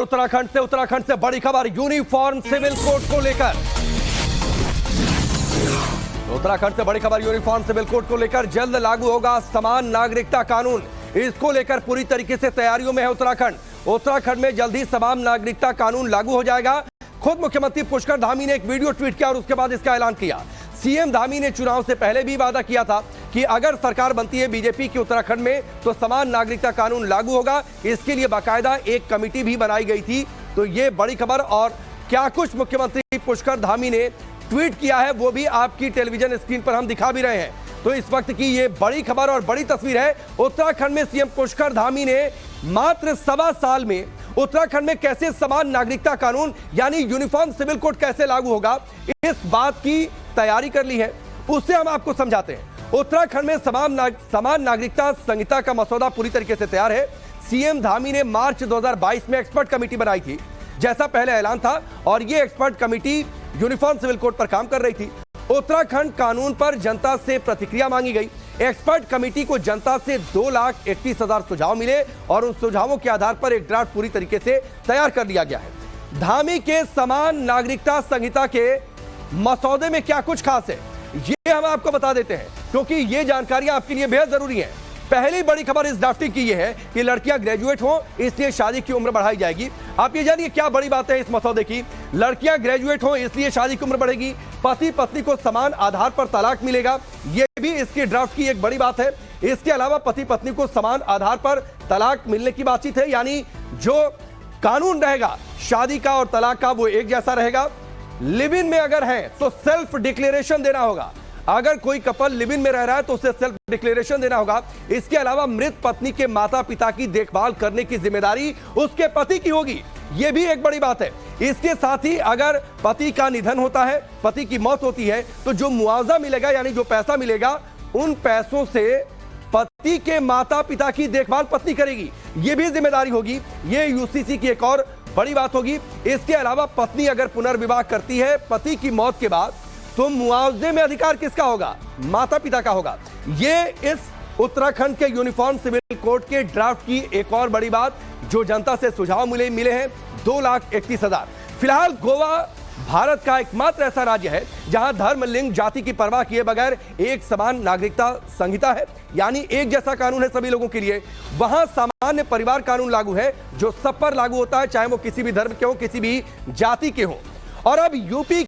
उत्तराखंड से बड़ी खबर यूनिफॉर्म सिविल कोड को लेकर। उत्तराखंड से बड़ी खबर यूनिफॉर्म सिविल कोड को लेकर। जल्द लागू होगा समान नागरिकता कानून, इसको लेकर पूरी तरीके से तैयारियों में है उत्तराखंड में जल्द ही समान नागरिकता कानून लागू हो जाएगा। खुद मुख्यमंत्री पुष्कर धामी ने एक वीडियो ट्वीट किया और उसके बाद इसका ऐलान किया। सीएम धामी ने चुनाव से पहले भी वादा किया था कि अगर सरकार बनती है बीजेपी की उत्तराखंड में तो समान नागरिकता कानून लागू होगा। इसके लिए बाकायदा एक कमेटी भी बनाई गई थी। तो ये बड़ी खबर और क्या कुछ मुख्यमंत्री पुष्कर धामी ने ट्वीट किया है वो भी आपकी टेलीविजन स्क्रीन पर हम दिखा भी रहे हैं। तो इस वक्त की ये बड़ी खबर और बड़ी तस्वीर है। उत्तराखंड में सीएम पुष्कर धामी ने मात्र 1.25 साल में उत्तराखंड में कैसे समान नागरिकता कानून यानी यूनिफॉर्म सिविल कोड कैसे लागू होगा, इस बात की तैयारी कर ली है। उससे हम आपको समझाते हैं। उत्तराखंड में समान नागरिकता संहिता का मसौदा पूरी तरीके से तैयार है। सीएम धामी ने मार्च 2022 में एक्सपर्ट कमेटी बनाई थी, जैसा पहले ऐलान था, और यह expert committee uniform civil code पर काम कर रही थी। उत्तराखंड कानून पर जनता से प्रतिक्रिया मांगी गई। एक्सपर्ट कमेटी को जनता से 2,31,000 सुझाव मिले और उन सुझावों के आधार पर एक ड्राफ्ट पूरी तरीके से तैयार कर लिया गया है। धामी के समान नागरिकता संहिता के मसौदे में क्या कुछ खास है, ये हम आपको बता देते हैं, क्योंकि ये जानकारियां आपके लिए बेहद जरूरी है। पहली बड़ी खबर इस ड्राफ्टिंग की यह है कि लड़कियां ग्रेजुएट हों, इसलिए शादी की उम्र बढ़ाई जाएगी। आप ये जानिए क्या बड़ी बात है इस मसौदे की। लड़कियां ग्रेजुएट हों इसलिए शादी की उम्र बढ़ेगी। पति पत्नी को समान आधार पर तलाक मिलेगा, यह भी इसके ड्राफ्ट की एक बड़ी बात है। इसके अलावा पति पत्नी को समान आधार पर तलाक मिलने की बातचीत है, यानी जो कानून रहेगा शादी का और तलाक का वो एक जैसा रहेगा। लिव इन में अगर है तो सेल्फ डिक्लेरेशन देना होगा। अगर कोई कपल लिव इन में रह रहा है तो उसे सेल्फ डिक्लेरेशन देना होगा। इसके अलावा मृत पत्नी के माता पिता की देखभाल करने की जिम्मेदारी उसके पति की होगी, यह भी एक बड़ी बात है। इसके साथ ही अगर पति का निधन होता है, पति की मौत होती है, तो जो मुआवजा मिलेगा यानी जो पैसा मिलेगा, उन पैसों से पति के माता पिता की देखभाल पत्नी करेगी, यह भी जिम्मेदारी होगी। यह यूसीसी की एक और बड़ी बात होगी। इसके अलावा पत्नी अगर पुनर्विवाह करती है पति की मौत के बाद, तो मुआवजे में अधिकार किसका होगा? माता पिता का होगा। ये इस उत्तराखंड के यूनिफॉर्म सिविल कोड के ड्राफ्ट की एक और बड़ी बात, जो जनता से सुझाव मिले हैं 2,31,000। फिलहाल गोवा भारत का एकमात्र ऐसा राज्य है जहां धर्म, लिंग, जाति की परवाह किए बगैर एक समान नागरिकता संहिता है, यानी एक जैसा कानून है सभी लोगों के लिए। वहां सामान्य परिवार कानून लागू है जो सब पर लागू होता है, चाहे वो किसी भी धर्म के हो, किसी भी जाति के हो। और अब यूपी